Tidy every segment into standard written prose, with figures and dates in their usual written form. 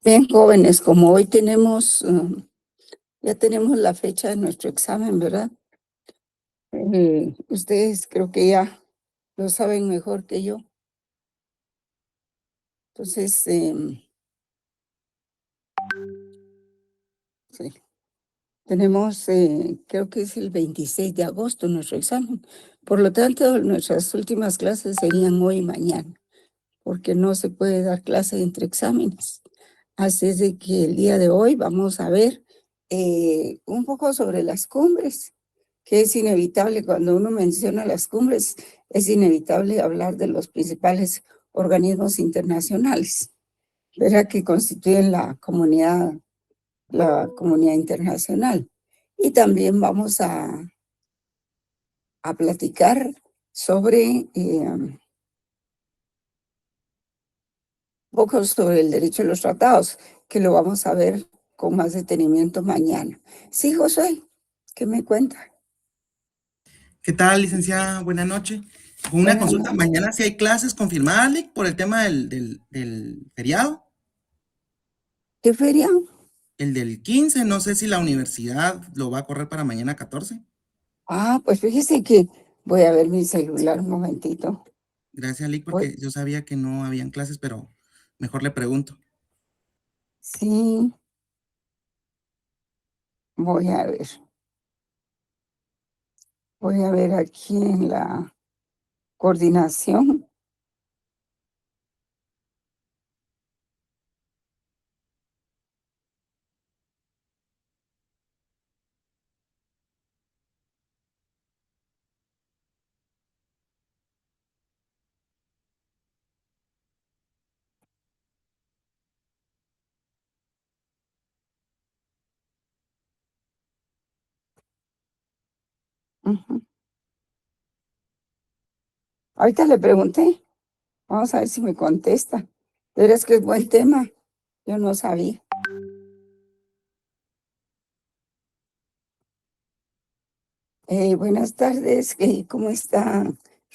Bien, jóvenes, como hoy tenemos, ya tenemos la fecha de nuestro examen, ¿verdad? Ustedes creo que ya lo saben mejor que yo. Entonces, sí, tenemos, creo que es el 26 de agosto nuestro examen. Por lo tanto, nuestras últimas clases serían hoy y mañana, porque no se puede dar clase entre exámenes. Así es de que el día de hoy vamos a ver un poco sobre las cumbres, que es inevitable cuando uno menciona las cumbres, es inevitable hablar de los principales organismos internacionales, ¿verdad? Que constituyen la comunidad internacional. Y también vamos a platicar sobre un poco sobre el derecho a los tratados, que lo vamos a ver con más detenimiento mañana. Sí, Josué, ¿qué me cuenta? ¿Qué tal, licenciada? Buenas noches. Con una Buenas consulta, noches. mañana si hay clases confirmadas, Lic, por el tema del feriado, ¿Qué feria? el del 15. No sé si la universidad lo va a correr para mañana 14. Ah, pues fíjese que voy a ver mi celular un momentito. Gracias, Lic, Voy- porque yo sabía que no habían clases, pero mejor le pregunto. sí, voy a ver. Voy a ver aquí en la coordinación. Ujú. Ahorita le pregunté. Vamos a ver si me contesta. Pero es que es buen tema. Yo no sabía. Buenas tardes. ¿Cómo está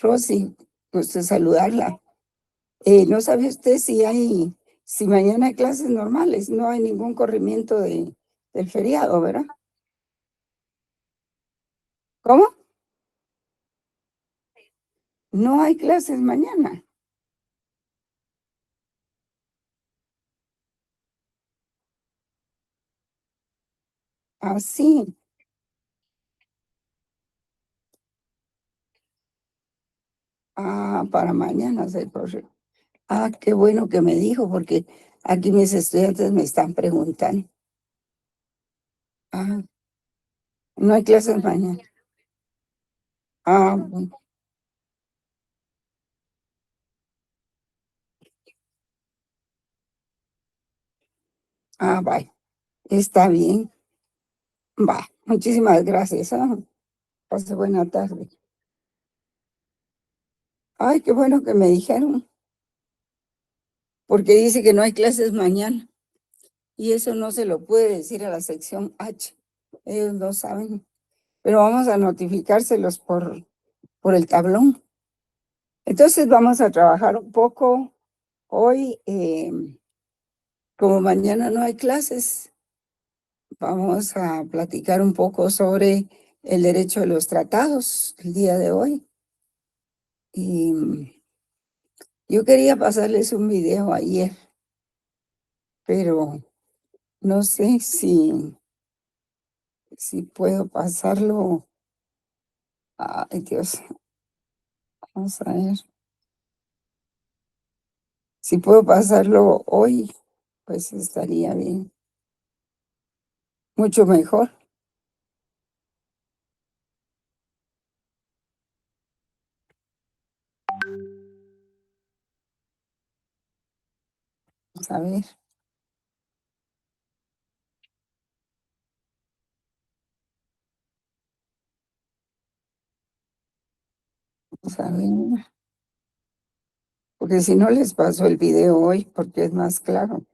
Rosy? Gusto saludarla. ¿No sabe usted si mañana hay clases normales? No hay ningún corrimiento del feriado, ¿verdad? ¿Cómo? No hay clases mañana. Ah, sí. Ah, para mañana se corre. Ah, qué bueno que me dijo, porque aquí mis estudiantes me están preguntando. Ah, no hay clases mañana. Ah, bueno. Ah, vaya. Está bien. Va. Muchísimas gracias. Pase buena tarde. Ay, qué bueno que me dijeron, porque dice que no hay clases mañana. Y eso no se lo puede decir a la sección H. Ellos no saben. Pero vamos a notificárselos por el tablón. Entonces vamos a trabajar un poco hoy. Como mañana no hay clases, vamos a platicar un poco sobre el derecho de los tratados el día de hoy. Y yo quería pasarles un video ayer, pero no sé si puedo pasarlo. Ay, Dios, vamos a ver. Si puedo pasarlo hoy, pues estaría bien. Mucho mejor. Vamos a ver, vamos a ver. Porque si no les paso el video hoy, porque es más claro.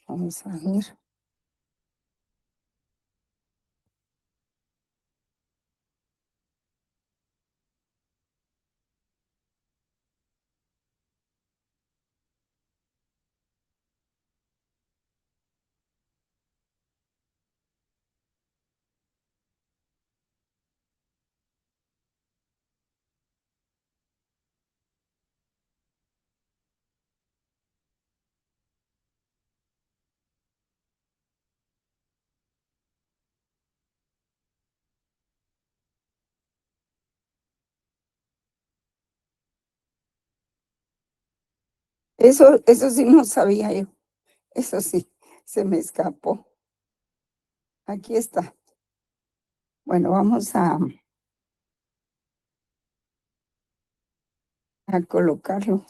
Vamos a ver. Eso sí no sabía yo. Eso sí, se me escapó. Aquí está. Bueno, vamos a colocarlo.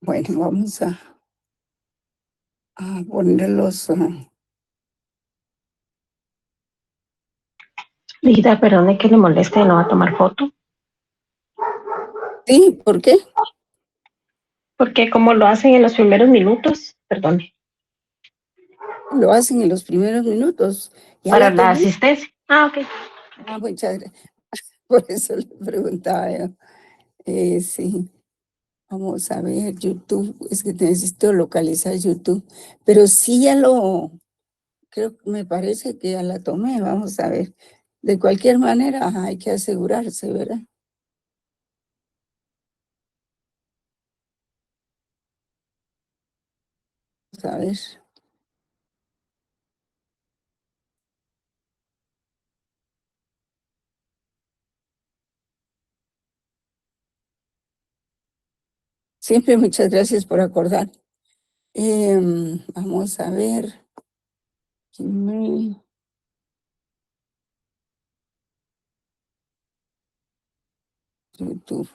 Bueno, vamos a ponerlos. Lida, perdone que le moleste, ¿no va a tomar foto? Sí, ¿por qué? Porque como lo hacen en los primeros minutos, perdone, Lo hacen en los primeros minutos. Ya para la la tomé. asistencia. Ah, ok. Muchas gracias. Por eso le preguntaba yo. Sí, vamos a ver YouTube. Es que necesito localizar YouTube. Pero sí creo que me parece que ya la tomé. Vamos a ver. De cualquier manera, hay que asegurarse, ¿verdad? Vamos a ver. Siempre muchas gracias por acordar. Vamos a ver. YouTube.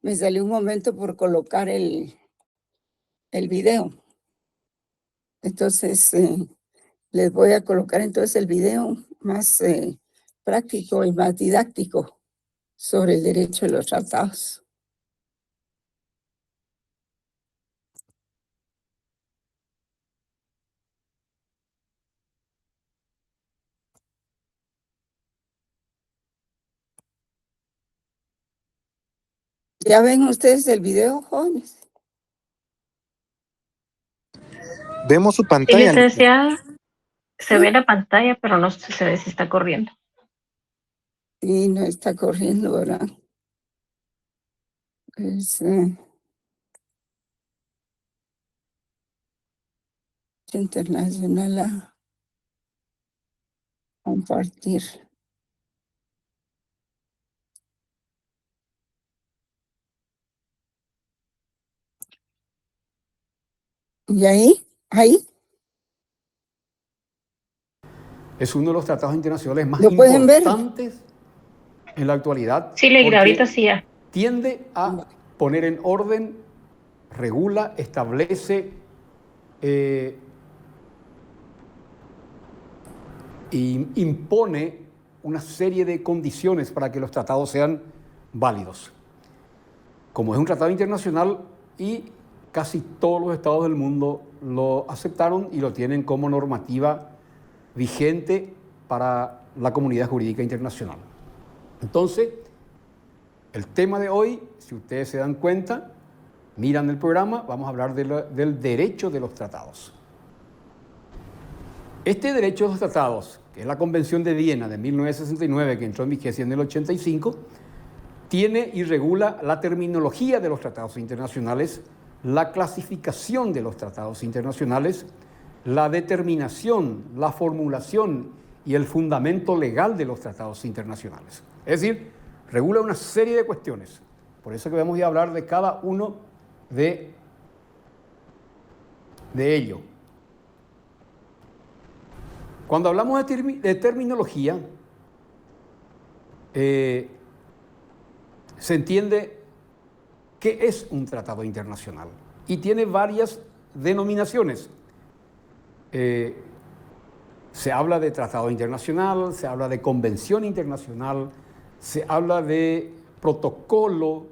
Me salió un momento por colocar el video. Entonces, les voy a colocar entonces el video más práctico y más didáctico sobre el derecho de los tratados. ¿Ya ven ustedes el video, jóvenes? Vemos su Sí, pantalla. licenciada, se Sí, ve la pantalla, pero no se ve si está corriendo. sí, no está corriendo, ¿verdad? Es internacional a compartir. ¿Y ahí, Es uno de los tratados internacionales más lo pueden ver? importantes en la actualidad Sí, Leida, ahorita porque sí ya. tiende a poner en orden, regula, establece y impone una serie de condiciones para que los tratados sean válidos. Como es un tratado internacional y casi todos los estados del mundo lo aceptaron y lo tienen como normativa vigente para la comunidad jurídica internacional. Entonces, el tema de hoy, si ustedes se dan cuenta, miran el programa, vamos a hablar del derecho de los tratados. Este derecho de los tratados, que es la Convención de Viena de 1969, que entró en vigencia en el 85, tiene y regula la terminología de los tratados internacionales, la clasificación de los tratados internacionales, la determinación, la formulación y el fundamento legal de los tratados internacionales. Es decir, regula una serie de cuestiones. Por eso que vamos a hablar de cada uno de ello. Cuando hablamos de terminología, se entiende qué es un tratado internacional y tiene varias denominaciones. Se habla de tratado internacional, se habla de convención internacional, se habla de protocolo,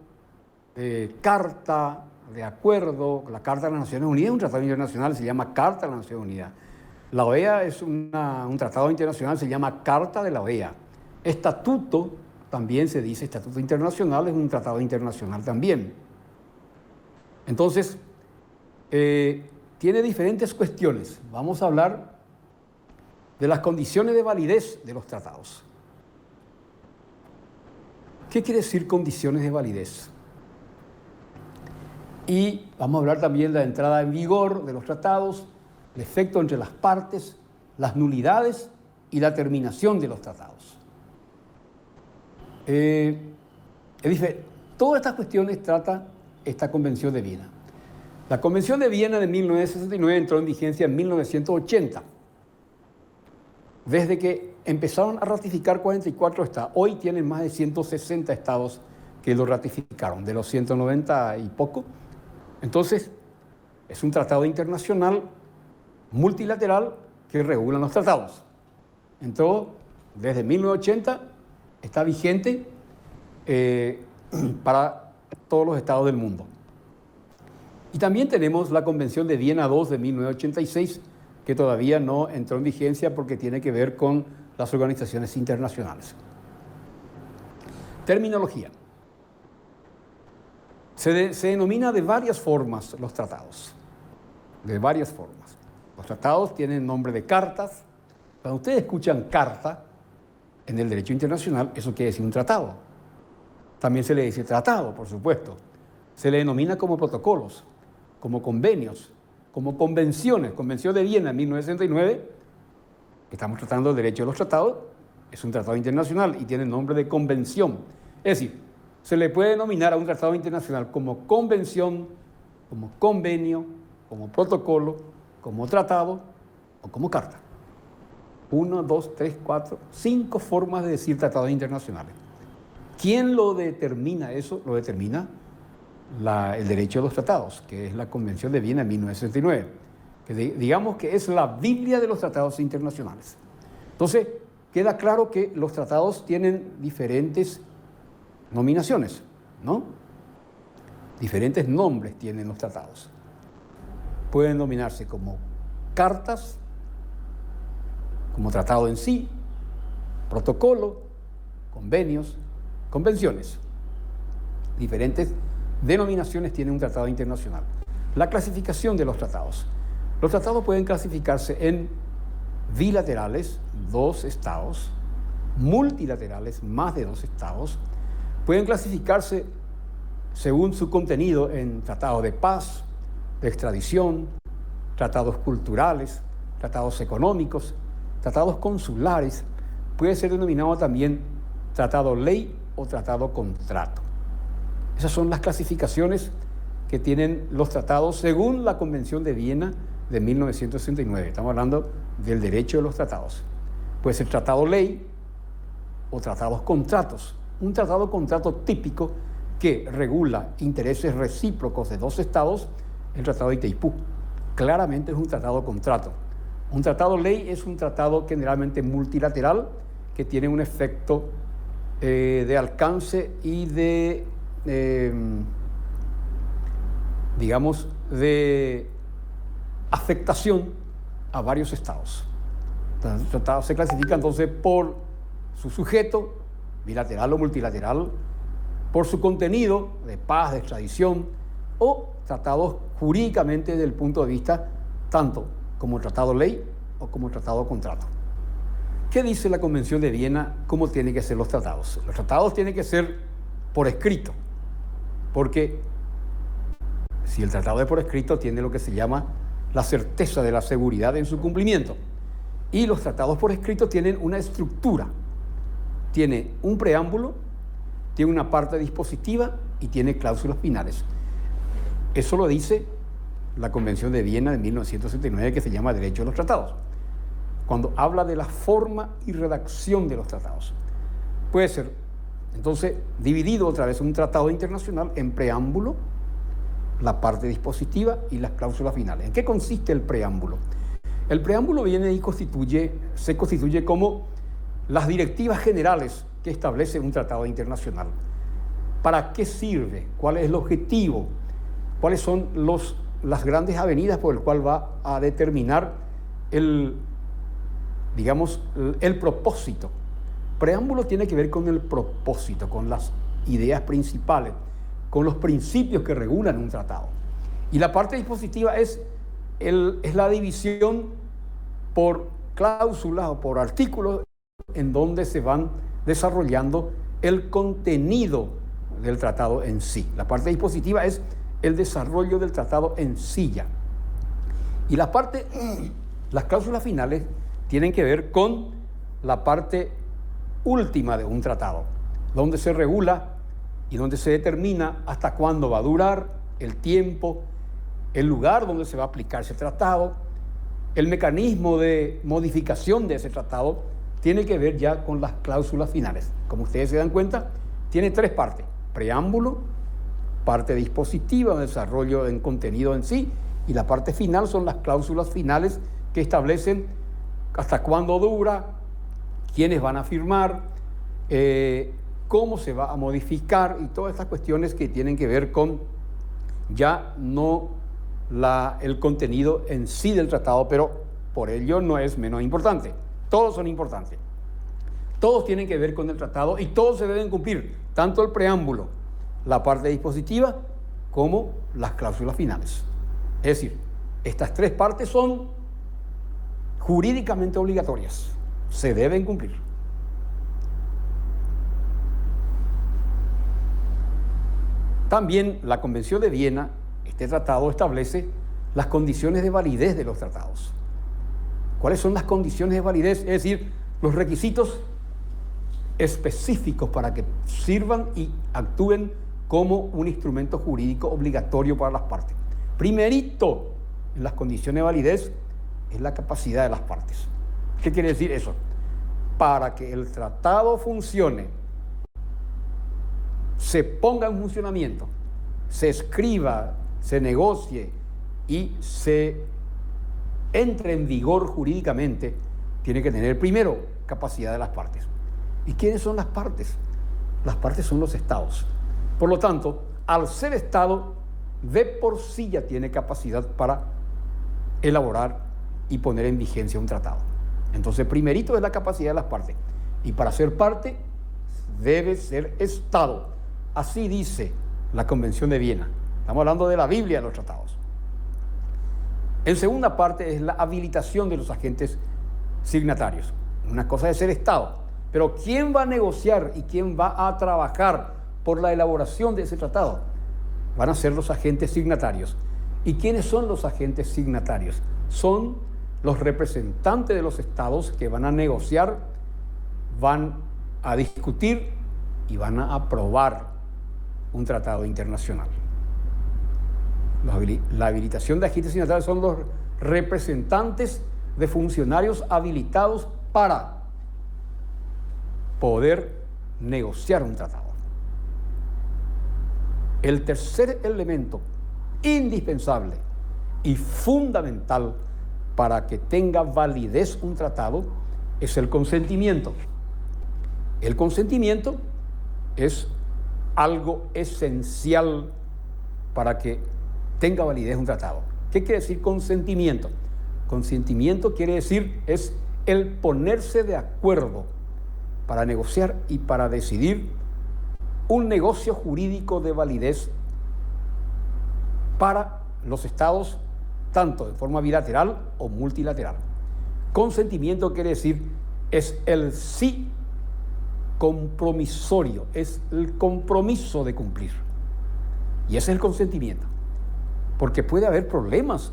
de carta, de acuerdo. La Carta de las Naciones Unidas es un tratado internacional, se llama Carta de las Naciones Unidas. La OEA es un tratado internacional, se llama Carta de la OEA. Estatuto, también se dice Estatuto Internacional, es un tratado internacional también. Entonces, tiene diferentes cuestiones. Vamos a hablar de las condiciones de validez de los tratados. ¿Qué quiere decir condiciones de validez? Y vamos a hablar también de la entrada en vigor de los tratados, el efecto entre las partes, las nulidades y la terminación de los tratados. Todas estas cuestiones trata esta Convención de Viena. La Convención de Viena de 1969 entró en vigencia en 1980. Desde que empezaron a ratificar 44 estados, hoy tienen más de 160 estados que lo ratificaron, de los 190 y poco. Entonces, es un tratado internacional multilateral que regula los tratados. Entró desde 1980, está vigente para todos los estados del mundo. Y también tenemos la Convención de Viena II de 1986, que todavía no entró en vigencia porque tiene que ver con las organizaciones internacionales. Terminología. Se denomina de varias formas los tratados, de varias formas. Los tratados tienen nombre de cartas. Cuando ustedes escuchan carta en el derecho internacional, eso quiere decir un tratado. También se le dice tratado, por supuesto. Se le denomina como protocolos, como convenios, como convenciones. Convención de Viena en 1969, que estamos tratando del derecho de los tratados, es un tratado internacional y tiene nombre de convención. Es decir, se le puede denominar a un tratado internacional como convención, como convenio, como protocolo, como tratado o como carta. 1, 2, 3, 4, 5 formas de decir tratados internacionales. ¿Quién lo determina eso? Lo determina el derecho de los tratados, que es la Convención de Viena en 1969, que digamos que es la Biblia de los tratados internacionales. Entonces, queda claro que los tratados tienen diferentes nominaciones, ¿no? Diferentes nombres tienen los tratados. Pueden nominarse como cartas, como tratado en sí, protocolo, convenios, convenciones. Diferentes denominaciones tiene un tratado internacional. La clasificación de los tratados. Los tratados pueden clasificarse en bilaterales, 2 estados, multilaterales, más de 2 estados. Pueden clasificarse según su contenido en tratados de paz, de extradición, tratados culturales, tratados económicos, tratados consulares. Puede ser denominado también tratado ley o tratado contrato. Esas son las clasificaciones que tienen los tratados según la Convención de Viena de 1969. Estamos hablando del derecho de los tratados. Puede ser tratado ley o tratados contratos. Un tratado contrato típico que regula intereses recíprocos de 2 estados, el Tratado de Itaipú. Claramente es un tratado contrato. Un tratado ley es un tratado generalmente multilateral que tiene un efecto de alcance y digamos, de afectación a varios estados. Entonces, el tratado se clasifica entonces por su sujeto, bilateral o multilateral, por su contenido de paz, de extradición, o tratados jurídicamente desde el punto de vista tanto como tratado ley o como tratado contrato. ¿Qué dice la Convención de Viena? ¿Cómo tienen que ser los tratados? Los tratados tienen que ser por escrito, porque si el tratado es por escrito, tiene lo que se llama la certeza de la seguridad en su cumplimiento. Y los tratados por escrito tienen una estructura. Tiene un preámbulo, tiene una parte dispositiva y tiene cláusulas finales. Eso lo dice la Convención de Viena de 1979, que se llama Derecho de los Tratados, cuando habla de la forma y redacción de los tratados. Puede ser, entonces, dividido otra vez un tratado internacional en preámbulo, la parte dispositiva y las cláusulas finales. ¿En qué consiste el preámbulo? El preámbulo viene y se constituye como las directivas generales que establece un tratado internacional. ¿Para qué sirve? ¿Cuál es el objetivo? ¿Cuáles son las grandes avenidas por las cuales va a determinar el propósito? Preámbulo tiene que ver con el propósito, con las ideas principales, con los principios que regulan un tratado. Y la parte dispositiva es la división por cláusulas o por artículos en donde se van desarrollando el contenido del tratado en sí. La parte dispositiva es el desarrollo del tratado en sí ya. Y las cláusulas finales tienen que ver con la parte última de un tratado, donde se regula y donde se determina hasta cuándo va a durar, el tiempo, el lugar donde se va a aplicar ese tratado, el mecanismo de modificación de ese tratado. Tiene que ver ya con las cláusulas finales. Como ustedes se dan cuenta, tiene tres partes: preámbulo, parte dispositiva, desarrollo en contenido en sí, y la parte final son las cláusulas finales que establecen hasta cuándo dura, quiénes van a firmar, cómo se va a modificar y todas estas cuestiones que tienen que ver con ya no el contenido en sí del tratado, pero por ello no es menos importante. Todos son importantes. Todos tienen que ver con el tratado y todos se deben cumplir, tanto el preámbulo, la parte dispositiva, como las cláusulas finales. Es decir, estas tres partes son jurídicamente obligatorias, se deben cumplir. También la Convención de Viena, este tratado establece las condiciones de validez de los tratados. ¿Cuáles son las condiciones de validez? Es decir, los requisitos específicos para que sirvan y actúen como un instrumento jurídico obligatorio para las partes. Primerito, en las condiciones de validez, es la capacidad de las partes. ¿Qué quiere decir eso? Para que el tratado funcione, se ponga en funcionamiento, se escriba, se negocie y se entre en vigor jurídicamente, tiene que tener primero capacidad de las partes. ¿Y quiénes son las partes? Las partes son los estados. Por lo tanto, al ser estado, de por sí ya tiene capacidad para elaborar y poner en vigencia un tratado. Entonces, primerito es la capacidad de las partes. Y para ser parte, debe ser estado. Así dice la Convención de Viena. Estamos hablando de la Biblia de los tratados. En segunda parte es la habilitación de los agentes signatarios. Una cosa es ser Estado, pero ¿quién va a negociar y quién va a trabajar por la elaboración de ese tratado? Van a ser los agentes signatarios. ¿Y quiénes son los agentes signatarios? Son los representantes de los estados que van a negociar, van a discutir y van a aprobar un tratado internacional. La habilitación de agentes signatarios son los representantes de funcionarios habilitados para poder negociar un tratado. El tercer elemento indispensable y fundamental para que tenga validez un tratado es el consentimiento. El consentimiento es algo esencial para que tenga validez un tratado. ¿Qué quiere decir consentimiento? Consentimiento quiere decir es el ponerse de acuerdo para negociar y para decidir un negocio jurídico de validez para los estados, tanto de forma bilateral o multilateral. Consentimiento quiere decir es el sí compromisorio, es el compromiso de cumplir. Y ese es el consentimiento. Porque puede haber problemas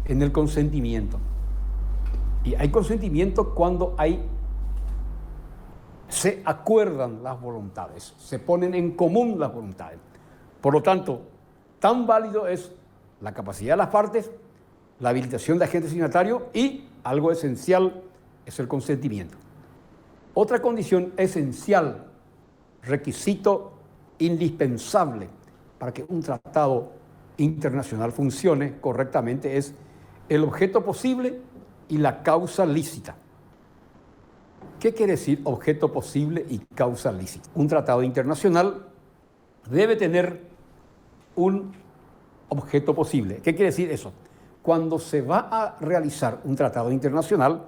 en el consentimiento. Y hay consentimiento cuando se acuerdan las voluntades, se ponen en común las voluntades. Por lo tanto, tan válido es la capacidad de las partes, la habilitación de agente signatario y algo esencial es el consentimiento. Otra condición esencial, requisito indispensable para que un tratado internacional funcione correctamente es el objeto posible y la causa lícita. ¿Qué quiere decir objeto posible y causa lícita? Un tratado internacional debe tener un objeto posible. ¿Qué quiere decir eso? Cuando se va a realizar un tratado internacional,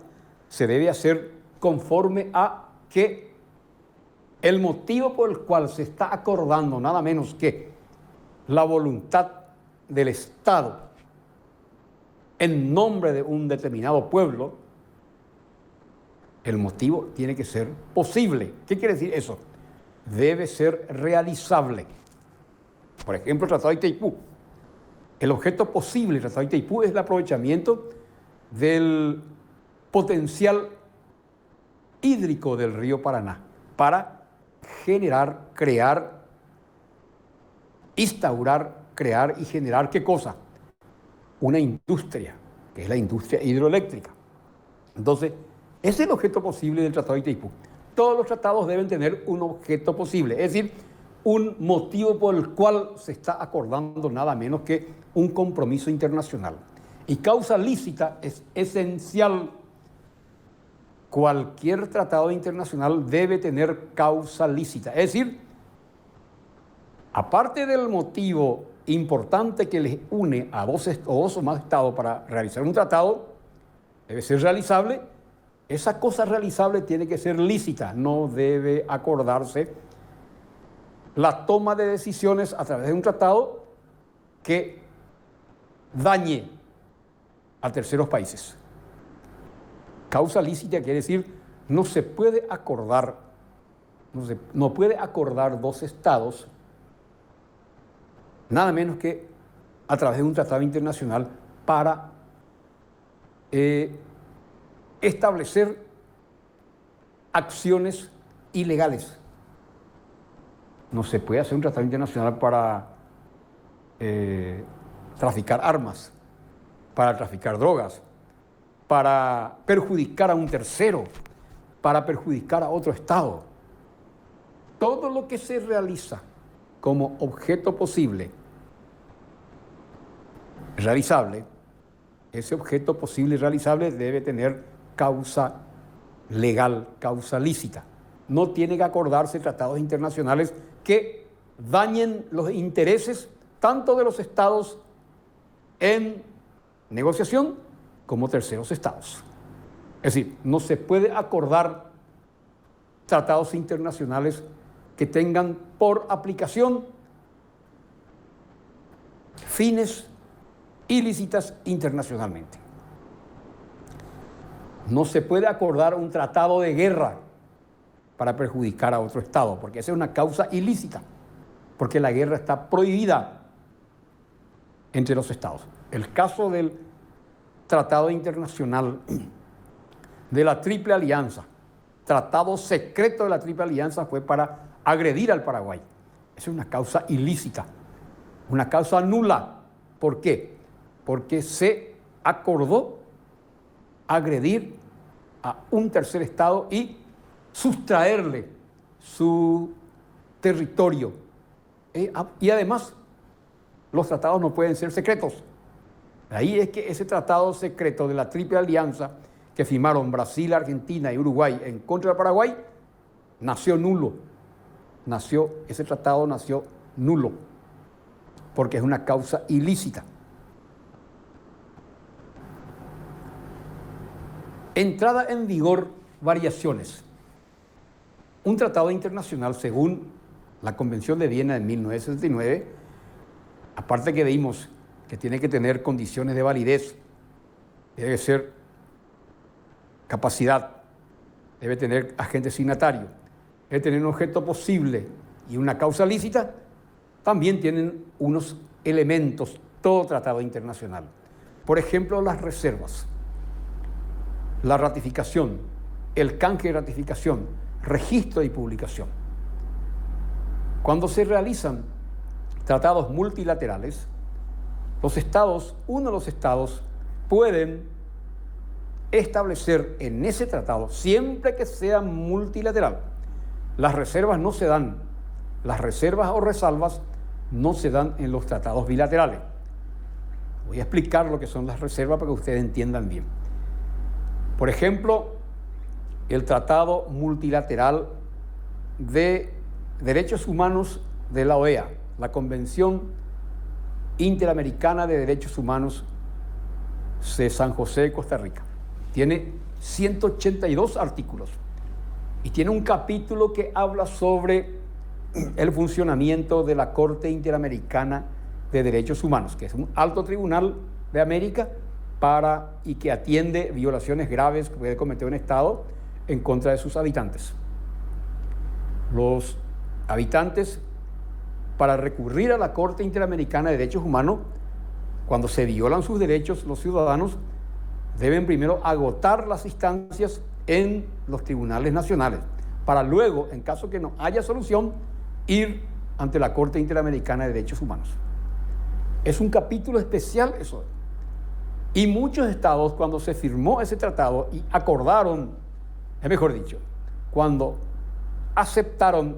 se debe hacer conforme a que el motivo por el cual se está acordando nada menos que la voluntad del Estado en nombre de un determinado pueblo, el motivo tiene que ser posible. ¿Qué quiere decir eso? Debe ser realizable. Por ejemplo, el Tratado de Itaipú. El objeto posible del Tratado de Itaipú es el aprovechamiento del potencial hídrico del río Paraná para generar, crear, instaurar, crear y generar, ¿qué cosa? Una industria, que es la industria hidroeléctrica. Entonces, ese es el objeto posible del Tratado de Itaipú. Todos los tratados deben tener un objeto posible, es decir, un motivo por el cual se está acordando nada menos que un compromiso internacional. Y causa lícita es esencial. Cualquier tratado internacional debe tener causa lícita. Es decir, aparte del motivo importante que les une a dos o más estados para realizar un tratado, debe ser realizable. Esa cosa realizable tiene que ser lícita, no debe acordarse la toma de decisiones a través de un tratado que dañe a terceros países. Causa lícita quiere decir no se puede acordar, no puede acordar dos estados nada menos que a través de un tratado internacional para establecer acciones ilegales. No se puede hacer un tratado internacional para traficar armas, para traficar drogas, para perjudicar a un tercero, para perjudicar a otro estado. Todo lo que se realiza como objeto posible, realizable, ese objeto posible y realizable debe tener causa legal, causa lícita. No tiene que acordarse tratados internacionales que dañen los intereses tanto de los estados en negociación como terceros estados. Es decir, no se puede acordar tratados internacionales que tengan por aplicación fines ilícitas internacionalmente. No se puede acordar un tratado de guerra para perjudicar a otro estado, porque esa es una causa ilícita, porque la guerra está prohibida entre los estados. El caso del Tratado Internacional de la Triple Alianza, tratado secreto de la Triple Alianza, fue para agredir al Paraguay. Esa es una causa ilícita, una causa nula. ¿Por qué? Porque se acordó agredir a un tercer estado y sustraerle su territorio. Y además, los tratados no pueden ser secretos. Ahí es que ese tratado secreto de la Triple Alianza que firmaron Brasil, Argentina y Uruguay en contra de Paraguay, nació nulo. Ese tratado nació nulo, porque es una causa ilícita. Entrada en vigor, variaciones. Un tratado internacional, según la Convención de Viena de 1969, aparte que vimos que tiene que tener condiciones de validez, debe ser capacidad, debe tener agente signatario, debe tener un objeto posible y una causa lícita, también tienen unos elementos todo tratado internacional. Por ejemplo, las reservas, la ratificación, el canje de ratificación, registro y publicación. Cuando se realizan tratados multilaterales, los estados, uno de los estados, pueden establecer en ese tratado, siempre que sea multilateral, las reservas no se dan, las reservas o resalvas no se dan en los tratados bilaterales. Voy a explicar lo que son las reservas para que ustedes entiendan bien. Por ejemplo, el Tratado Multilateral de Derechos Humanos de la OEA, la Convención Interamericana de Derechos Humanos de San José, Costa Rica. Tiene 182 artículos y tiene un capítulo que habla sobre el funcionamiento de la Corte Interamericana de Derechos Humanos, que es un alto tribunal de América y que atiende violaciones graves que puede cometer un Estado en contra de sus habitantes. Los habitantes, para recurrir a la Corte Interamericana de Derechos Humanos, cuando se violan sus derechos, los ciudadanos deben primero agotar las instancias en los tribunales nacionales, para luego, en caso que no haya solución, ir ante la Corte Interamericana de Derechos Humanos. Es un capítulo especial eso. Y muchos estados, cuando se firmó ese tratado y acordaron, es mejor dicho, cuando aceptaron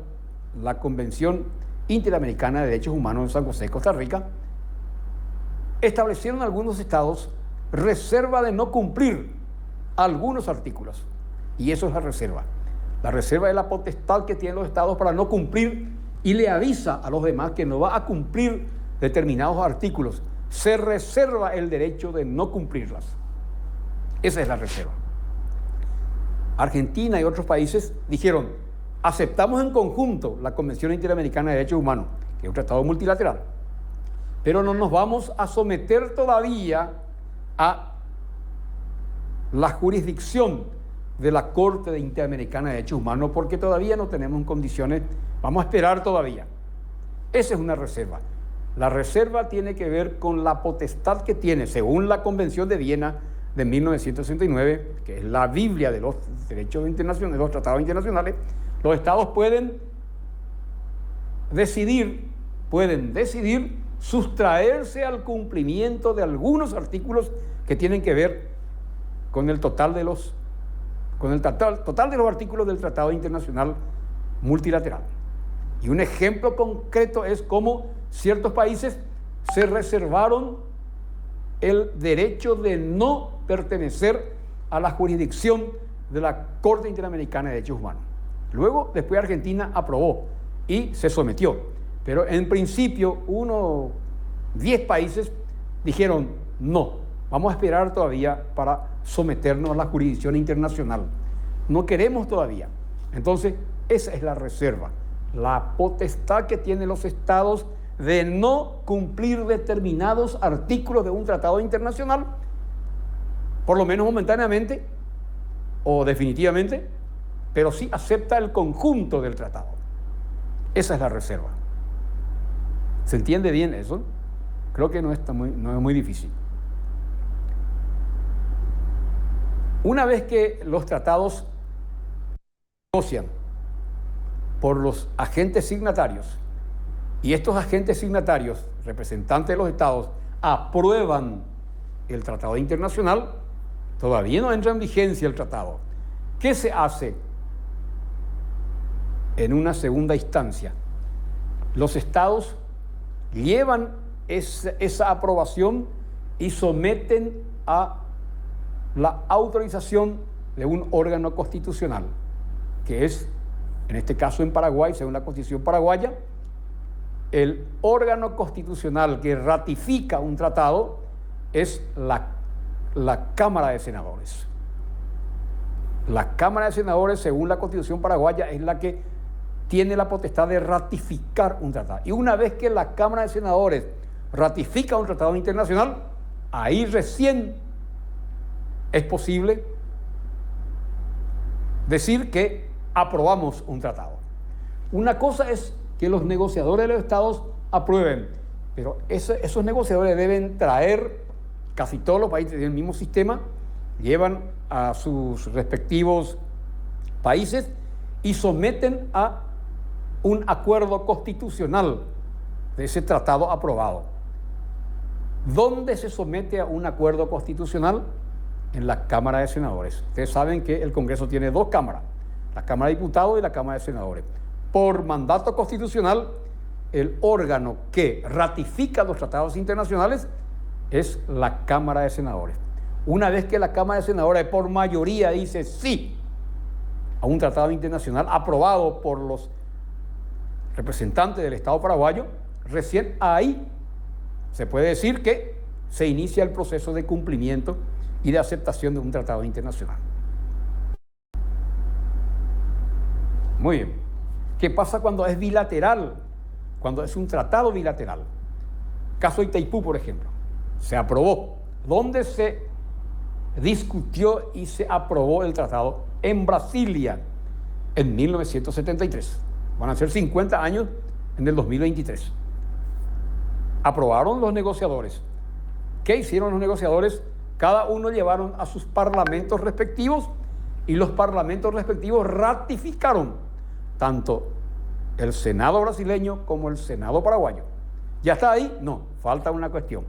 la Convención Interamericana de Derechos Humanos de San José, Costa Rica, establecieron algunos estados reserva de no cumplir algunos artículos. Y eso es la reserva. La reserva es la potestad que tienen los estados para no cumplir y le avisa a los demás que no va a cumplir determinados artículos. Se reserva el derecho de no cumplirlas. Esa es la reserva. Argentina y otros países dijeron: aceptamos en conjunto la Convención Interamericana de Derechos Humanos, que es un tratado multilateral, pero no nos vamos a someter todavía a la jurisdicción de la Corte Interamericana de Derechos Humanos porque todavía no tenemos condiciones, vamos a esperar todavía. Esa es una reserva. La reserva tiene que ver con la potestad que tiene, según la Convención de Viena de 1969, que es la Biblia de los derechos internacionales, de los tratados internacionales. Los estados pueden decidir sustraerse al cumplimiento de algunos artículos que tienen que ver con el total de los artículos del Tratado Internacional Multilateral. Y un ejemplo concreto es cómo ciertos países se reservaron el derecho de no pertenecer a la jurisdicción de la Corte Interamericana de Derechos Humanos. Luego, después Argentina aprobó y se sometió. Pero en principio, 10 países dijeron no, vamos a esperar todavía para someternos a la jurisdicción internacional. No queremos todavía. Entonces, esa es la reserva, la potestad que tienen los estados de no cumplir determinados artículos de un tratado internacional, por lo menos momentáneamente o definitivamente, pero sí acepta el conjunto del tratado. Esa es la reserva. ¿Se entiende bien eso? Creo que no es muy difícil. Una vez que los tratados negocian por los agentes signatarios y estos agentes signatarios, representantes de los estados, aprueban el tratado internacional, todavía no entra en vigencia el tratado. ¿Qué se hace en una segunda instancia? Los estados llevan esa aprobación y someten a la autorización de un órgano constitucional, que es, en este caso en Paraguay, según la Constitución paraguaya, el órgano constitucional que ratifica un tratado es la Cámara de Senadores. La Cámara de Senadores, según la Constitución paraguaya, es la que tiene la potestad de ratificar un tratado. Y una vez que la Cámara de Senadores ratifica un tratado internacional, ahí recién es posible decir que aprobamos un tratado. Una cosa es que los negociadores de los estados aprueben, pero esos negociadores deben traer, casi todos los países tienen el mismo sistema, llevan a sus respectivos países y someten a un acuerdo constitucional de ese tratado aprobado. ¿Dónde se somete a un acuerdo constitucional? En la Cámara de Senadores. Ustedes saben que el Congreso tiene dos cámaras, la Cámara de Diputados y la Cámara de Senadores. Por mandato constitucional, el órgano que ratifica los tratados internacionales es la Cámara de Senadores. Una vez que la Cámara de Senadores por mayoría dice sí a un tratado internacional aprobado por los representantes del Estado paraguayo, recién ahí se puede decir que se inicia el proceso de cumplimiento y de aceptación de un tratado internacional. Muy bien. ¿Qué pasa cuando es bilateral? Cuando es un tratado bilateral. Caso Itaipú, por ejemplo. Se aprobó. ¿Dónde se discutió y se aprobó el tratado? En Brasilia, en 1973. Van a ser 50 años en el 2023. Aprobaron los negociadores. ¿Qué hicieron los negociadores? Cada uno llevaron a sus parlamentos respectivos y los parlamentos respectivos ratificaron tanto el Senado brasileño como el Senado paraguayo. ¿Ya está ahí? No, falta una cuestión.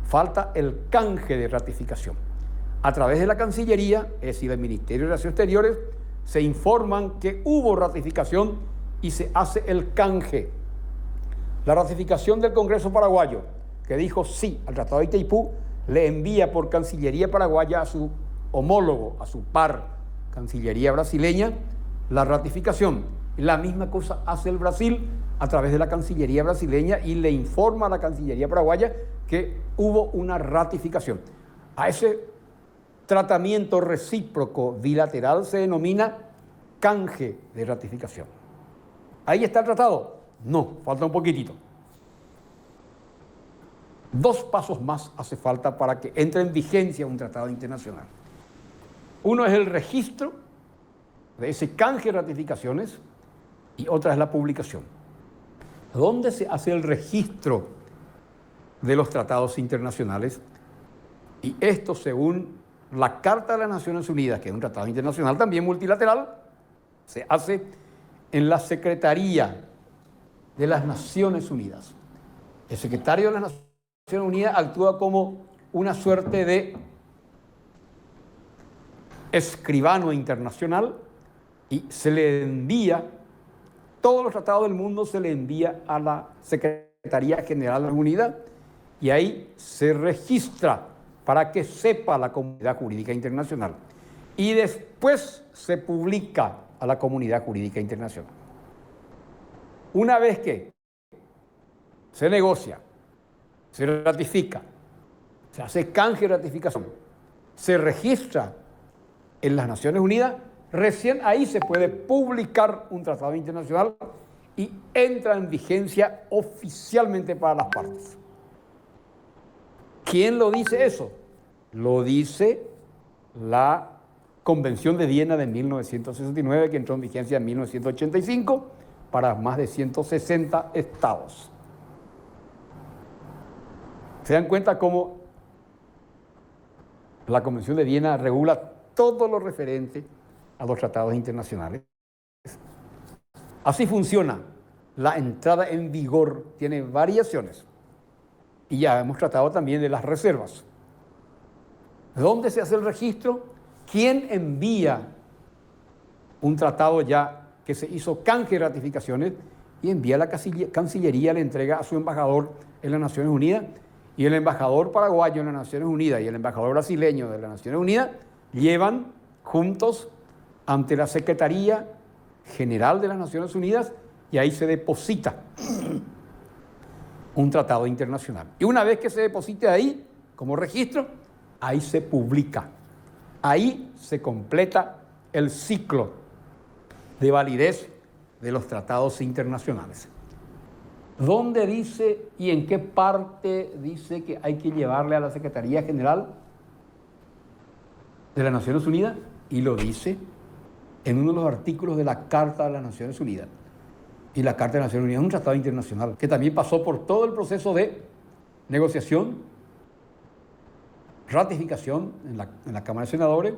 Falta el canje de ratificación. A través de la Cancillería, es decir, del Ministerio de Relaciones Exteriores, se informan que hubo ratificación y se hace el canje. La ratificación del Congreso paraguayo, que dijo sí al Tratado de Itaipú, le envía por Cancillería paraguaya a su homólogo, a su par, Cancillería brasileña, la ratificación. La misma cosa hace el Brasil a través de la Cancillería brasileña y le informa a la Cancillería paraguaya que hubo una ratificación. A ese tratamiento recíproco bilateral se denomina canje de ratificación. ¿Ahí está el tratado? No, falta un poquitito. 2 pasos más hace falta para que entre en vigencia un tratado internacional. Uno es el registro de ese canje de ratificaciones y otra es la publicación. ¿Dónde se hace el registro de los tratados internacionales? Y esto, según la Carta de las Naciones Unidas, que es un tratado internacional también multilateral, se hace en la Secretaría de las Naciones Unidas. El secretario de las Naciones Unidas actúa como una suerte de escribano internacional y se le envía, todos los tratados del mundo se le envía a la Secretaría General de la Unidad y ahí se registra para que sepa la comunidad jurídica internacional y después se publica a la comunidad jurídica internacional. Una vez que se negocia, se ratifica, se hace canje de ratificación, se registra en las Naciones Unidas, recién ahí se puede publicar un tratado internacional y entra en vigencia oficialmente para las partes. ¿Quién lo dice eso? Lo dice la Convención de Viena de 1969, que entró en vigencia en 1985 para más de 160 estados. ¿Se dan cuenta cómo la Convención de Viena regula todo lo referente a los tratados internacionales? Así funciona. La entrada en vigor tiene variaciones. Y ya hemos tratado también de las reservas. ¿Dónde se hace el registro? ¿Quién envía un tratado ya que se hizo canje de ratificaciones y envía a la Cancillería, le entrega a su embajador en las Naciones Unidas? Y el embajador paraguayo en las Naciones Unidas y el embajador brasileño de las Naciones Unidas llevan juntos ante la Secretaría General de las Naciones Unidas y ahí se deposita un tratado internacional. Y una vez que se deposite ahí, como registro, ahí se publica. Ahí se completa el ciclo de validez de los tratados internacionales. ¿Dónde dice y en qué parte dice que hay que llevarle a la Secretaría General de las Naciones Unidas? Y lo dice en uno de los artículos de la Carta de las Naciones Unidas. Y la Carta de las Naciones Unidas es un tratado internacional que también pasó por todo el proceso de negociación, ratificación en la Cámara de Senadores,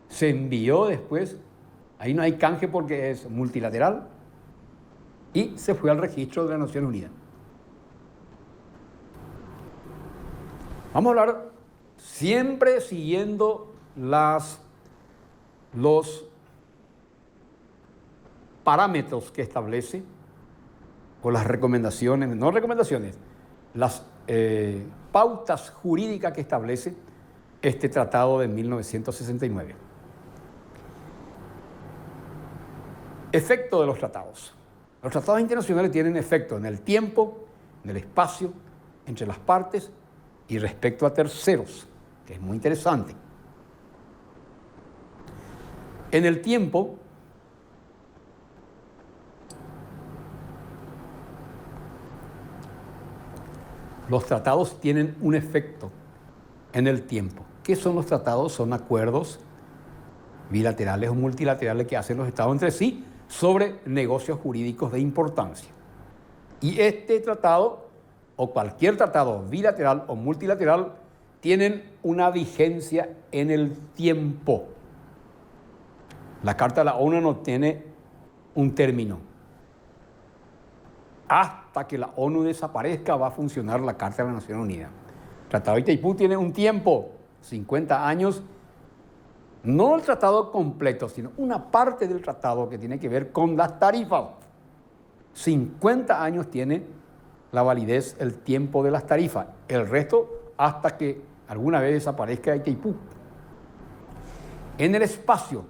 se envió después, ahí no hay canje porque es multilateral, y se fue al registro de las Naciones Unidas. Vamos a hablar siempre siguiendo los parámetros que establece, o las recomendaciones, no recomendaciones, las pautas jurídicas que establece este tratado de 1969. Efecto de los tratados. Los tratados internacionales tienen efecto en el tiempo, en el espacio, entre las partes y respecto a terceros, que es muy interesante. En el tiempo, los tratados tienen un efecto en el tiempo. ¿Qué son los tratados? Son acuerdos bilaterales o multilaterales que hacen los estados entre sí sobre negocios jurídicos de importancia. Y este tratado, o cualquier tratado bilateral o multilateral, tienen una vigencia en el tiempo. La Carta de la ONU no tiene un término. Hasta que la ONU desaparezca va a funcionar la Carta de las Naciones Unidas. El Tratado de Itaipú tiene un tiempo, 50 años, no el tratado completo, sino una parte del tratado que tiene que ver con las tarifas. 50 años tiene la validez, el tiempo de las tarifas. El resto hasta que alguna vez desaparezca Itaipú. En el espacio,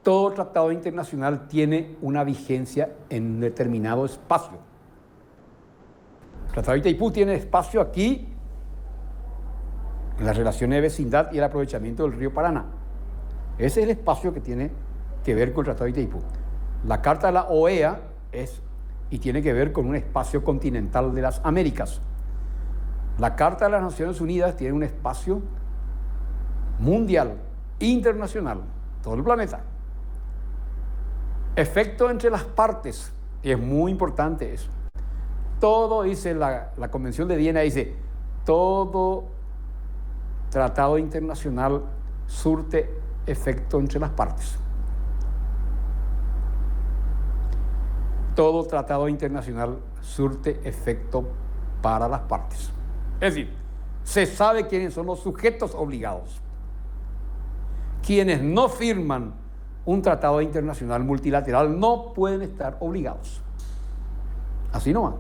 todo tratado internacional tiene una vigencia en un determinado espacio. El Tratado de Itaipú tiene espacio aquí, en las relaciones de vecindad y el aprovechamiento del río Paraná. Ese es el espacio que tiene que ver con el Tratado de Itaipú. La Carta de la OEA tiene que ver con un espacio continental de las Américas. La Carta de las Naciones Unidas tiene un espacio mundial, internacional, todo el planeta. Efecto entre las partes, y es muy importante eso. Todo, dice la Convención de Viena, dice, todo tratado internacional surte efecto entre las partes. Todo tratado internacional surte efecto para las partes. Es decir, se sabe quiénes son los sujetos obligados. Quienes no firman un tratado internacional multilateral no pueden estar obligados. Así no va.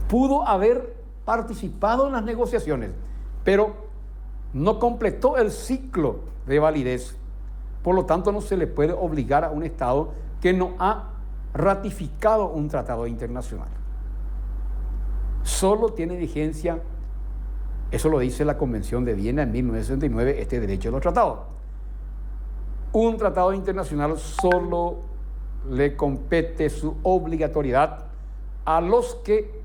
Pudo haber participado en las negociaciones, pero no completó el ciclo de validez. Por lo tanto, no se le puede obligar a un Estado que no ha ratificado un tratado internacional. Solo tiene vigencia, eso lo dice la Convención de Viena en 1969, este derecho de los tratados. Un tratado internacional solo le compete su obligatoriedad a los que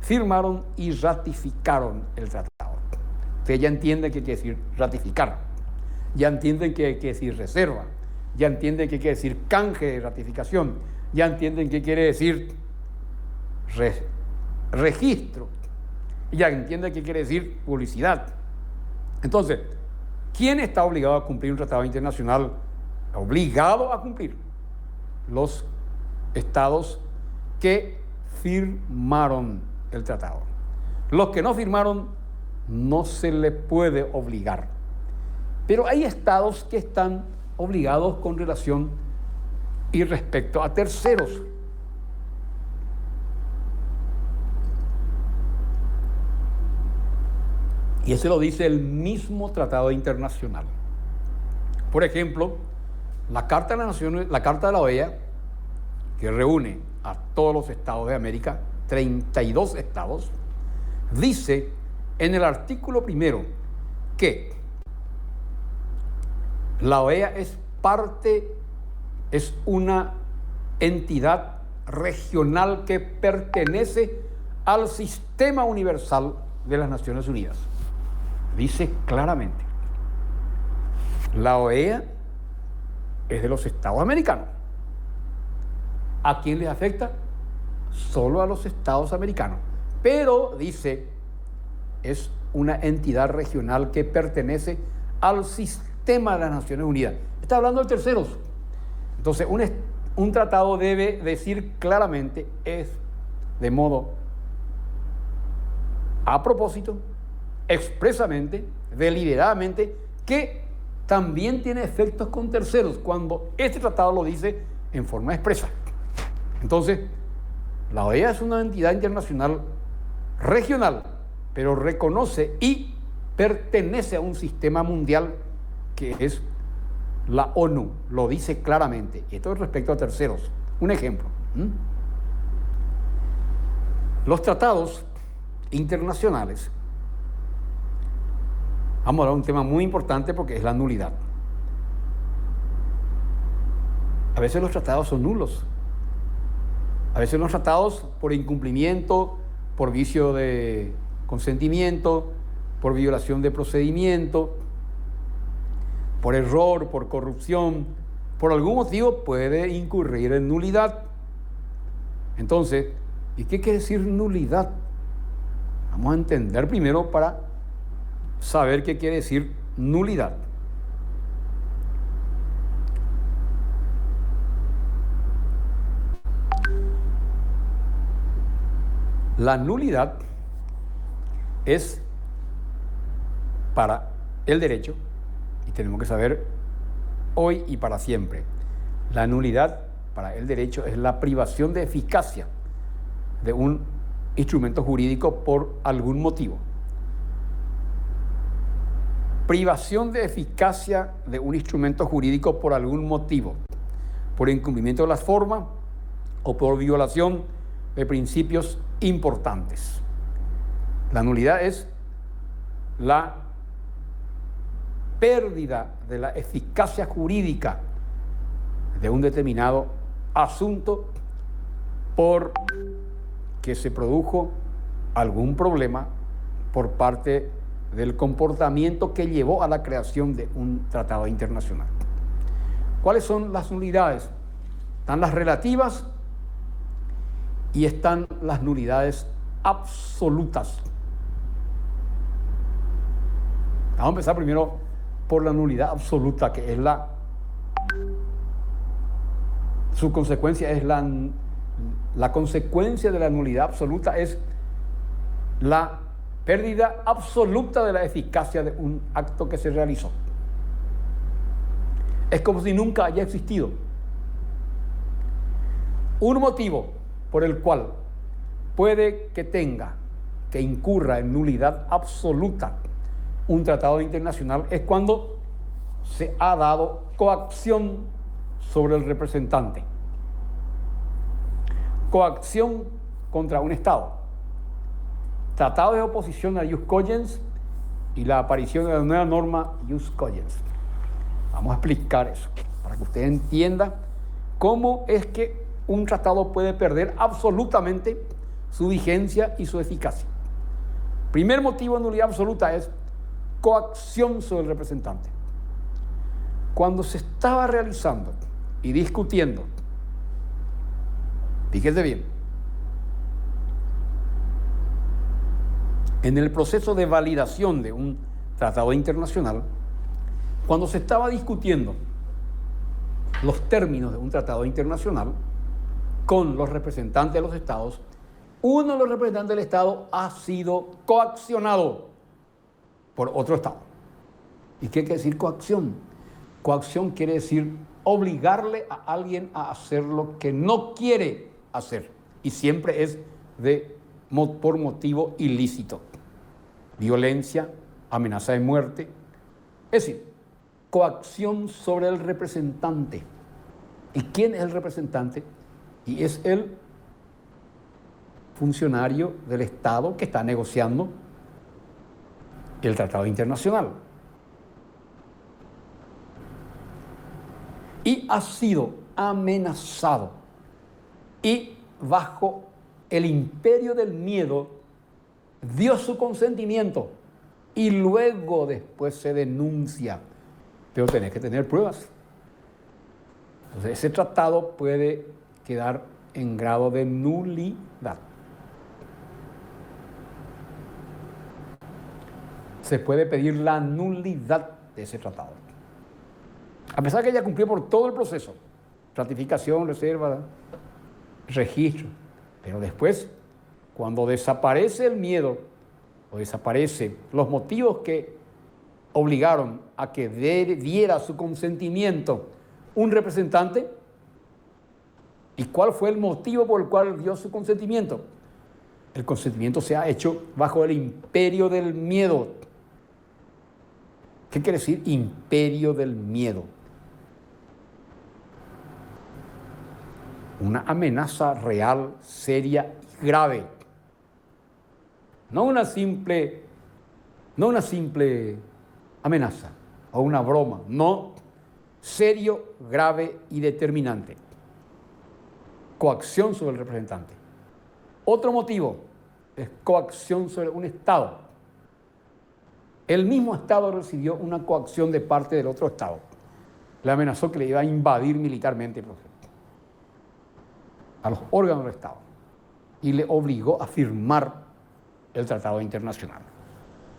firmaron y ratificaron el tratado. Ustedes ya entienden qué quiere decir ratificar, ya entienden qué quiere decir reserva, ya entienden qué quiere decir canje de ratificación, ya entienden qué quiere decir registro, ya entienden qué quiere decir publicidad. Entonces, ¿quién está obligado a cumplir un tratado internacional? Obligado a cumplir los estados que firmaron el tratado. Los que no firmaron no se le puede obligar. Pero hay estados que están obligados con relación y respecto a terceros. Y eso lo dice el mismo tratado internacional. Por ejemplo, la Carta de las Naciones, la Carta de la OEA, que reúne a todos los estados de América, 32 estados, dice en el artículo primero que La OEA es una entidad regional que pertenece al sistema universal de las Naciones Unidas. Dice claramente, la OEA es de los Estados americanos. ¿A quién les afecta? Solo a los Estados americanos. Pero, dice, es una entidad regional que pertenece al sistema de las Naciones Unidas. Está hablando de terceros. Entonces, un tratado debe decir claramente, es de modo a propósito, expresamente, deliberadamente, que también tiene efectos con terceros, cuando este tratado lo dice en forma expresa. Entonces, la OEA es una entidad internacional regional, pero reconoce y pertenece a un sistema mundial que es la ONU, lo dice claramente. Esto es respecto a terceros. Un ejemplo. Los tratados internacionales, vamos a hablar de un tema muy importante porque es la nulidad. A veces los tratados son nulos. A veces los tratados por incumplimiento, por vicio de consentimiento, por violación de procedimiento, por error, por corrupción, por algún motivo puede incurrir en nulidad. Entonces, ¿y qué quiere decir nulidad? Vamos a entender primero para saber qué quiere decir nulidad. La nulidad es para el derecho, y tenemos que saber hoy y para siempre, la nulidad para el derecho es la privación de eficacia de un instrumento jurídico por algún motivo. Privación de eficacia de un instrumento jurídico por algún motivo, por incumplimiento de las formas o por violación de principios importantes. La nulidad es la pérdida de la eficacia jurídica de un determinado asunto por que se produjo algún problema por parte del comportamiento que llevó a la creación de un tratado internacional. ¿Cuáles son las nulidades? Están las relativas y están las nulidades absolutas. Vamos a empezar primero por la nulidad absoluta, que es su consecuencia es la consecuencia de la nulidad absoluta es la pérdida absoluta de la eficacia de un acto que se realizó. Es como si nunca haya existido. Un motivo por el cual puede que incurra en nulidad absoluta un tratado internacional es cuando se ha dado coacción sobre el representante. Coacción contra un Estado. Tratado de oposición a ius cogens y la aparición de la nueva norma ius cogens. Vamos a explicar eso para que usted entienda cómo es que un tratado puede perder absolutamente su vigencia y su eficacia. Primer motivo de nulidad absoluta es coacción sobre el representante. Cuando se estaba realizando y discutiendo, fíjese bien, en el proceso de validación de un tratado internacional, cuando se estaba discutiendo los términos de un tratado internacional con los representantes de los estados, uno de los representantes del estado ha sido coaccionado por otro estado. ¿Y qué quiere decir coacción? Coacción quiere decir obligarle a alguien a hacer lo que no quiere hacer, y siempre es por motivo ilícito. Violencia, amenaza de muerte. Es decir, coacción sobre el representante. ¿Y quién es el representante? Y es el funcionario del Estado que está negociando el tratado internacional. y ha sido amenazado y bajo el imperio del miedo dio su consentimiento y luego después se denuncia, pero tenés que tener pruebas. Entonces ese tratado puede quedar en grado de nulidad. Se puede pedir la nulidad de ese tratado. A pesar que ya cumplió por todo el proceso, ratificación, reserva, registro, pero después, cuando desaparece el miedo o desaparecen los motivos que obligaron a que diera su consentimiento un representante, ¿y cuál fue el motivo por el cual dio su consentimiento? El consentimiento se ha hecho bajo el imperio del miedo. ¿Qué quiere decir imperio del miedo? Una amenaza real, seria y grave. No una simple amenaza o una broma, no, serio, grave y determinante. Coacción sobre el representante. Otro motivo es coacción sobre un Estado. El mismo Estado recibió una coacción de parte del otro Estado. Le amenazó que le iba a invadir militarmente, por ejemplo, a los órganos del Estado y le obligó a firmar el tratado internacional.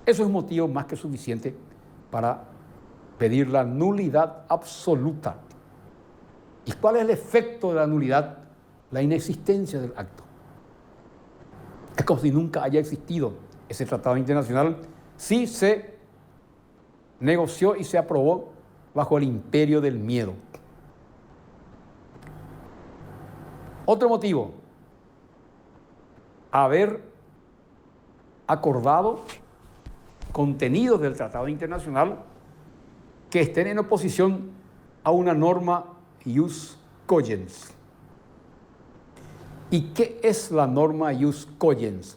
Eso es motivo más que suficiente para pedir la nulidad absoluta. ¿Y cuál es el efecto de la nulidad? La inexistencia del acto. Es como si nunca haya existido ese tratado internacional si se negoció y se aprobó bajo el imperio del miedo. Otro motivo, haber acordado contenidos del tratado internacional que estén en oposición a una norma ius cogens. ¿Y qué es la norma ius cogens?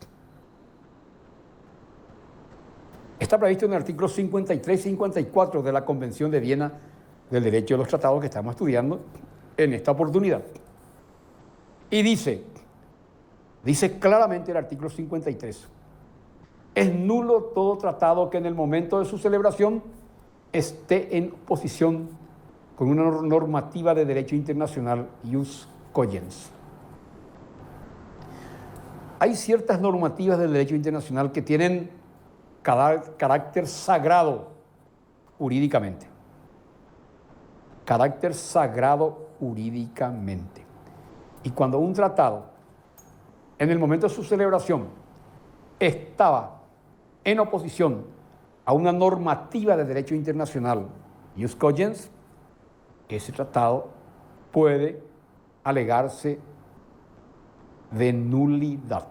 Está previsto en el artículo 53 y 54 de la Convención de Viena del Derecho de los Tratados que estamos estudiando en esta oportunidad. Y dice claramente el artículo 53, es nulo todo tratado que en el momento de su celebración esté en oposición con una normativa de derecho internacional ius cogens. Hay ciertas normativas del derecho internacional que tienen carácter sagrado jurídicamente. Carácter sagrado jurídicamente. Y cuando un tratado, en el momento de su celebración, estaba en oposición a una normativa de derecho internacional, ius cogens, ese tratado puede alegarse de nulidad.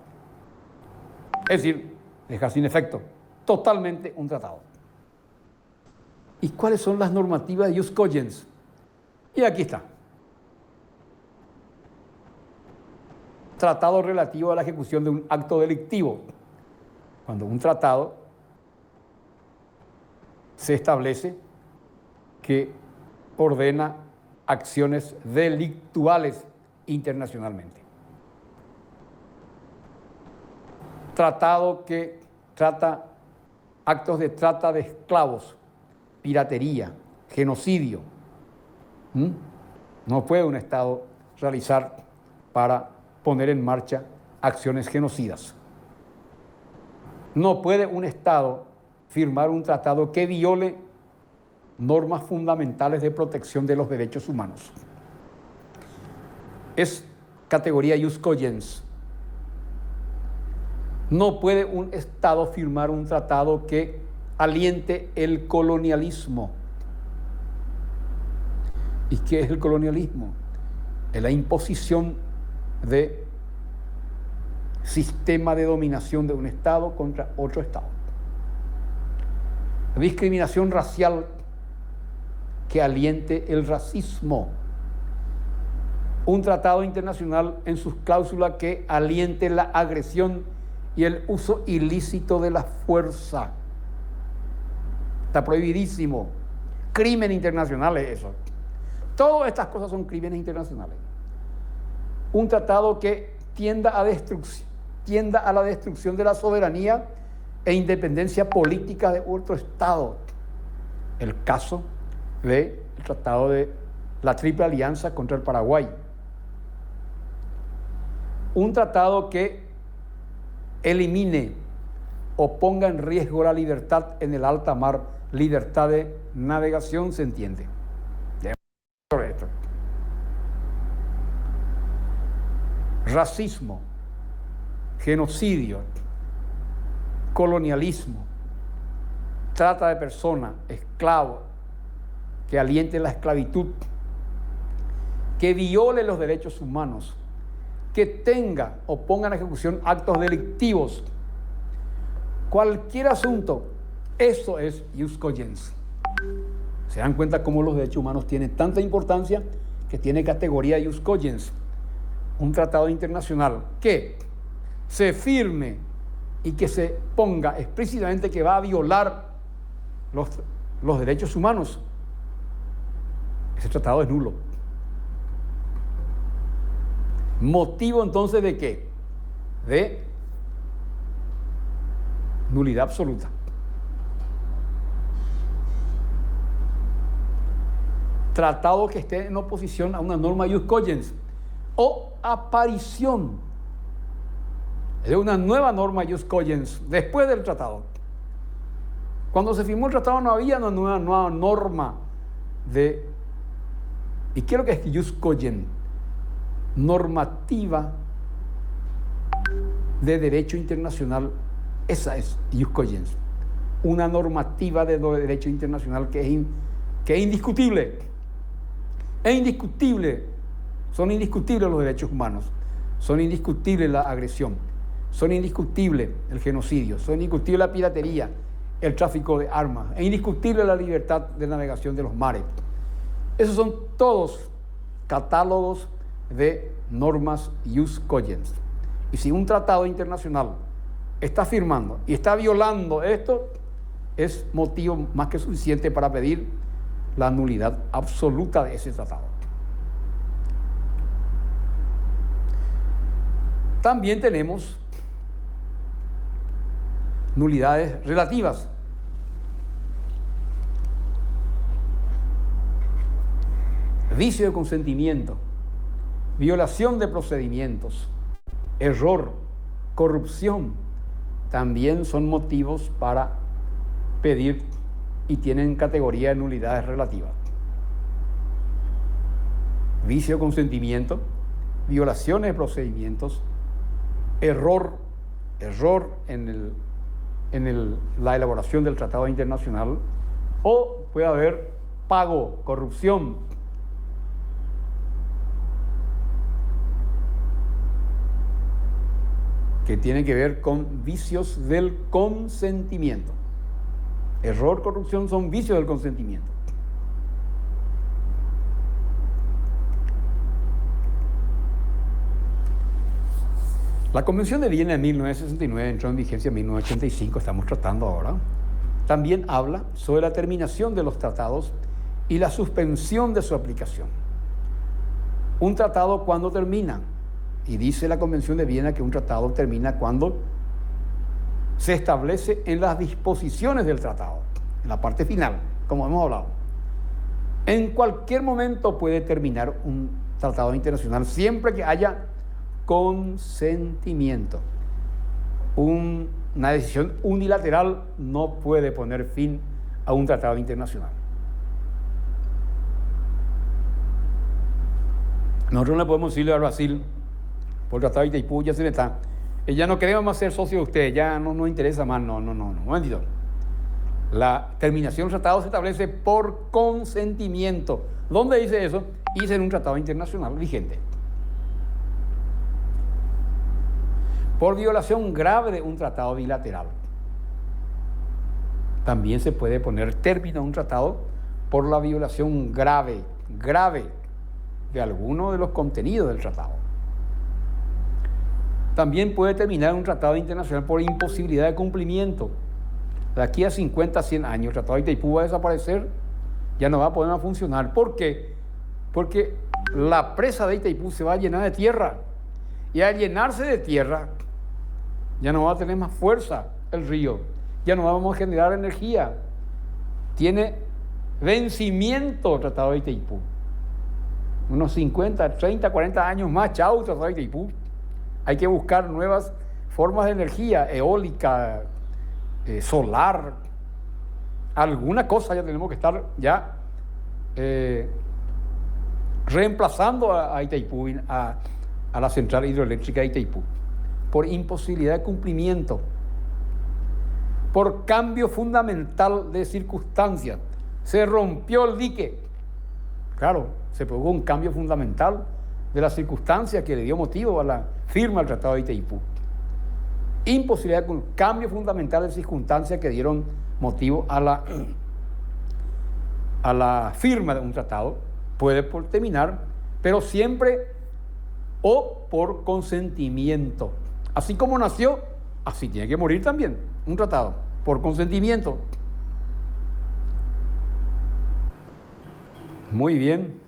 Es decir, dejar sin efecto totalmente un tratado. ¿Y cuáles son las normativas de ius cogens? Y aquí está. Tratado relativo a la ejecución de un acto delictivo. Cuando un tratado se establece que ordena acciones delictuales internacionalmente. Tratado que trata actos de trata de esclavos, piratería, genocidio. No puede un Estado realizar para poner en marcha acciones genocidas. No puede un Estado firmar un tratado que viole normas fundamentales de protección de los derechos humanos. Es categoría ius cogens. No puede un Estado firmar un tratado que aliente el colonialismo. ¿Y qué es el colonialismo? Es la imposición de sistema de dominación de un Estado contra otro Estado. Discriminación racial que aliente el racismo. Un tratado internacional en sus cláusulas que aliente la agresión y el uso ilícito de la fuerza. Está prohibidísimo. Crimen internacional es eso. Todas estas cosas son crímenes internacionales. Un tratado que tienda a la destrucción de la soberanía e independencia política de otro Estado. El caso del Tratado de la Triple Alianza contra el Paraguay. Un tratado que elimine o ponga en riesgo la libertad en el alta mar, libertad de navegación, se entiende. Esto. Racismo, genocidio, colonialismo, trata de personas, esclavos, que aliente la esclavitud, que viole los derechos humanos, que tenga o ponga en ejecución actos delictivos. Cualquier asunto, eso es ius cogens. Se dan cuenta cómo los derechos humanos tienen tanta importancia que tiene categoría ius cogens. Un tratado internacional que se firme y que se ponga explícitamente que va a violar los derechos humanos. Ese tratado es nulo. ¿Motivo entonces de qué? De nulidad absoluta. Tratado que esté en oposición a una norma ius cogens o aparición de una nueva norma ius cogens después del tratado. Cuando se firmó el tratado no había una nueva norma de... ¿Y qué es lo que es ius cogens? Normativa de derecho internacional. Esa es ius cogens. Una normativa de derecho internacional que es indiscutible. Es indiscutible. Son indiscutibles los derechos humanos. Son indiscutibles la agresión. Son indiscutibles el genocidio. Son indiscutibles la piratería, el tráfico de armas. Es indiscutible la libertad de navegación de los mares. Esos son todos catálogos de normas ius cogens. Y si un tratado internacional está firmando y está violando esto, es motivo más que suficiente para pedir la nulidad absoluta de ese tratado. También tenemos nulidades relativas. Vicio de consentimiento, violación de procedimientos, error, corrupción, también son motivos para pedir y tienen categoría de nulidades relativas. Vicio de consentimiento, violaciones de procedimientos, error en la elaboración del tratado internacional, o puede haber pago, corrupción. Que tiene que ver con vicios del consentimiento. Error, corrupción son vicios del consentimiento. La Convención de Viena de 1969 entró en vigencia en 1985, estamos tratando ahora. También habla sobre la terminación de los tratados y la suspensión de su aplicación. Un tratado, ¿cuándo termina? Y dice la Convención de Viena que un tratado termina cuando se establece en las disposiciones del tratado, en la parte final, como hemos hablado. En cualquier momento puede terminar un tratado internacional, siempre que haya consentimiento. Una decisión unilateral no puede poner fin a un tratado internacional. Nosotros no le podemos decirle a Brasil, por el tratado de Itaipú ya se le está, ya no queremos más ser socios de ustedes, ya no nos interesa más, no, momentito. La terminación del tratado se establece por consentimiento. ¿Dónde dice eso? Dice en un tratado internacional vigente. Por violación grave de un tratado bilateral. También se puede poner término a un tratado por la violación grave de alguno de los contenidos del tratado. También puede terminar un tratado internacional por imposibilidad de cumplimiento. De aquí a 50, 100 años, el tratado de Itaipú va a desaparecer, ya no va a poder funcionar. ¿Por qué? porque la presa de Itaipú se va a llenar de tierra. Y al llenarse de tierra, ya no va a tener más fuerza el río, ya no vamos a generar energía. Tiene vencimiento el Tratado de Itaipú. Unos 50, 30, 40 años más, chau, Tratado de Itaipú. Hay que buscar nuevas formas de energía, eólica, solar, alguna cosa ya tenemos que estar ya reemplazando a Itaipú, a la central hidroeléctrica de Itaipú, por imposibilidad de cumplimiento, por cambio fundamental de circunstancias. Se rompió el dique. Claro, se produjo un cambio fundamental de las circunstancias que le dio motivo a la firma del Tratado de Itaipú. Imposibilidad de cambio fundamental de circunstancias que dieron motivo a la firma de un tratado. Puede por terminar, pero siempre o por consentimiento. Así como nació, así tiene que morir también un tratado, por consentimiento. Muy bien.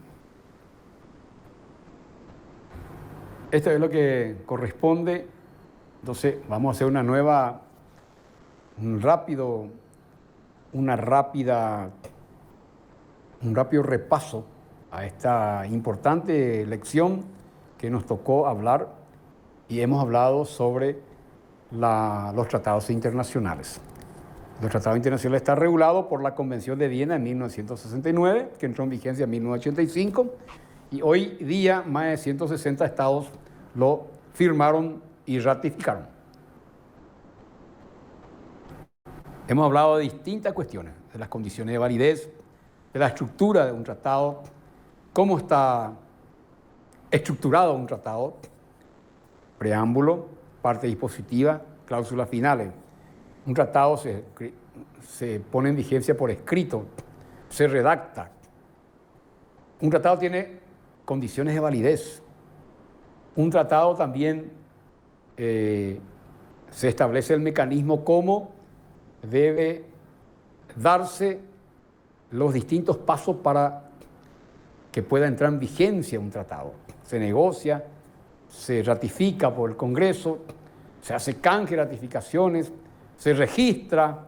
Esto es lo que corresponde. Entonces vamos a hacer un rápido repaso a esta importante lección que nos tocó hablar, y hemos hablado sobre los tratados internacionales. Los tratados internacionales están regulados por la Convención de Viena en 1969, que entró en vigencia en 1985, y hoy día más de 160 estados lo firmaron y ratificaron. Hemos hablado de distintas cuestiones, de las condiciones de validez, de la estructura de un tratado, cómo está estructurado un tratado, preámbulo, parte dispositiva, cláusulas finales. Un tratado se pone en vigencia por escrito, se redacta. Un tratado tiene condiciones de validez. Un tratado también se establece el mecanismo cómo debe darse los distintos pasos para que pueda entrar en vigencia un tratado. Se negocia, se ratifica por el Congreso, se hace canje de ratificaciones, se registra.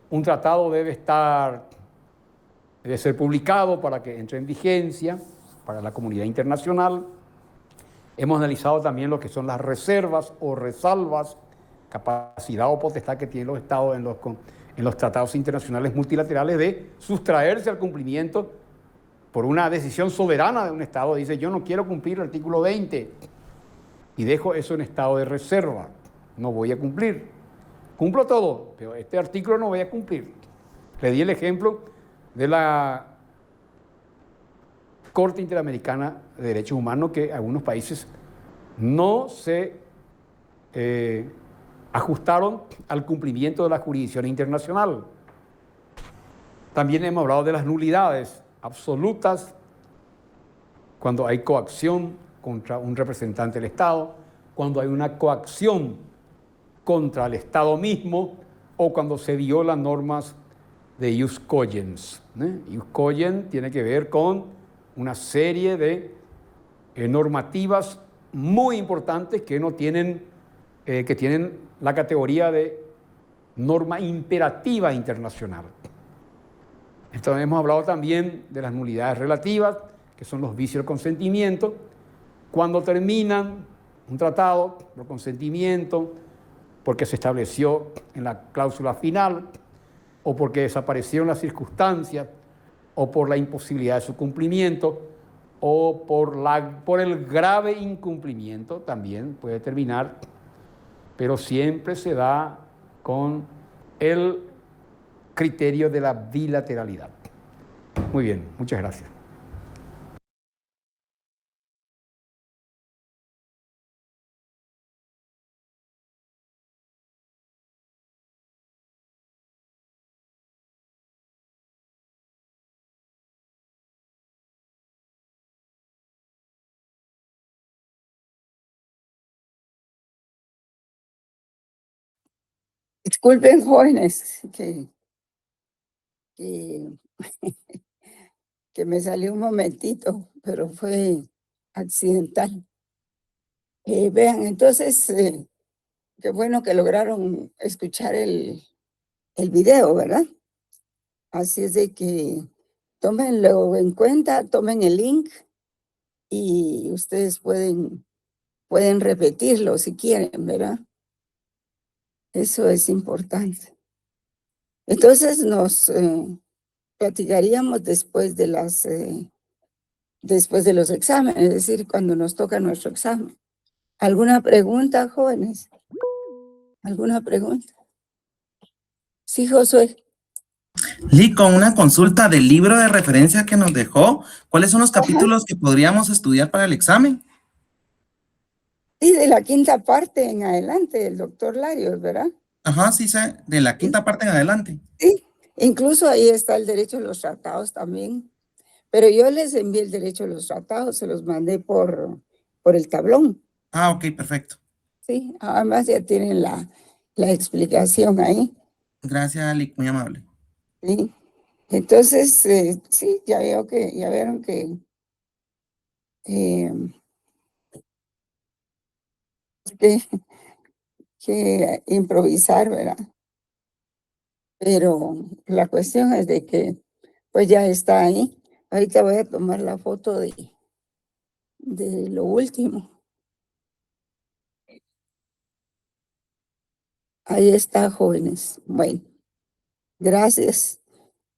Un tratado debe ser publicado para que entre en vigencia para la comunidad internacional. Hemos analizado también lo que son las reservas o resalvas, capacidad o potestad que tienen los estados en los tratados internacionales multilaterales de sustraerse al cumplimiento por una decisión soberana de un estado. Dice, yo no quiero cumplir el artículo 20 y dejo eso en estado de reserva, no voy a cumplir. Cumplo todo, pero este artículo no voy a cumplir. Le di el ejemplo de la Corte Interamericana de Derechos Humanos, que algunos países no se ajustaron al cumplimiento de la jurisdicción internacional. También hemos hablado de las nulidades absolutas, cuando hay coacción contra un representante del Estado, cuando hay una coacción contra el Estado mismo, o cuando se violan normas de ius cogens. Ius cogens tiene que ver con una serie de normativas muy importantes que tienen la categoría de norma imperativa internacional. Entonces hemos hablado también de las nulidades relativas, que son los vicios del consentimiento. Cuando terminan un tratado por consentimiento, porque se estableció en la cláusula final, o porque desaparecieron las circunstancias, o por la imposibilidad de su cumplimiento, o por el grave incumplimiento, también puede terminar, pero siempre se da con el criterio de la bilateralidad. Muy bien, muchas gracias. Disculpen, jóvenes, que que me salió un momentito, pero fue accidental. Vean, entonces, qué bueno que lograron escuchar el video, ¿verdad? Así es de que tómenlo en cuenta, tomen el link y ustedes pueden repetirlo si quieren, ¿verdad? Eso es importante. Entonces nos platicaríamos después de después de los exámenes, es decir, cuando nos toca nuestro examen. ¿Alguna pregunta, jóvenes? ¿Alguna pregunta? Sí, Josué. Lee, con una consulta del libro de referencia que nos dejó, ¿cuáles son los capítulos que podríamos estudiar para el examen? Sí, de la quinta parte en adelante, del doctor Larios, ¿verdad? Ajá, sí, de la quinta parte en adelante. Sí, incluso ahí está el derecho a los tratados también. Pero yo les envié el derecho a los tratados, se los mandé por el tablón. Ah, ok, perfecto. Sí, además ya tienen la explicación ahí. Gracias, Lee, muy amable. Sí. Entonces, sí, ya vieron que que improvisar, ¿verdad? Pero la cuestión es de que pues ya está ahí. Ahorita voy a tomar la foto de lo último. Ahí está, jóvenes. Bueno, gracias.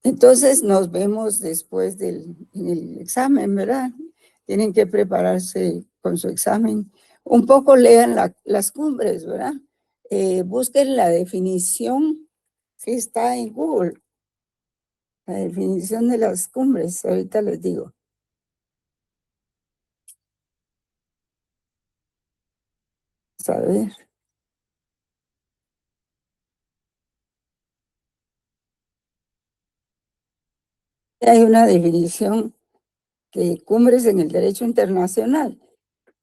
Entonces nos vemos después en el examen, ¿verdad? Tienen que prepararse con su examen. Un poco lean las cumbres, ¿verdad? Busquen la definición que está en Google. La definición de las cumbres, ahorita les digo. Vamos a ver. Hay una definición de cumbres en el derecho internacional.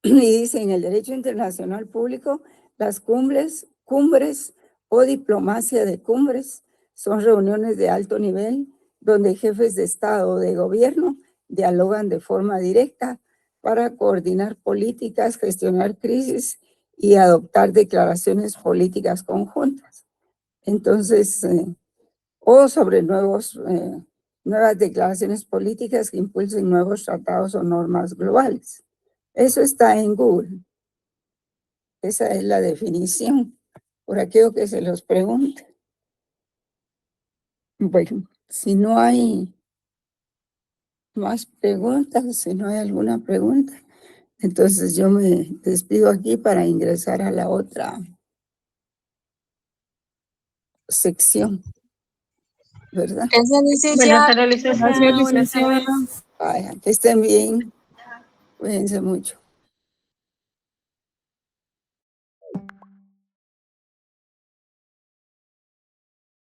Y dice, en el derecho internacional público, las cumbres o diplomacia de cumbres son reuniones de alto nivel donde jefes de Estado o de gobierno dialogan de forma directa para coordinar políticas, gestionar crisis y adoptar declaraciones políticas conjuntas. Entonces, o sobre nuevas declaraciones políticas que impulsen nuevos tratados o normas globales. Eso está en Google. Esa es la definición, por aquello que se los pregunte. Bueno, si no hay más preguntas, si no hay alguna pregunta, entonces yo me despido aquí para ingresar a la otra sección, ¿verdad? Gracias, Buenas licenciada. tardes, licenciada. Buenas tardes. Vaya, que estén bien. Cuídense mucho.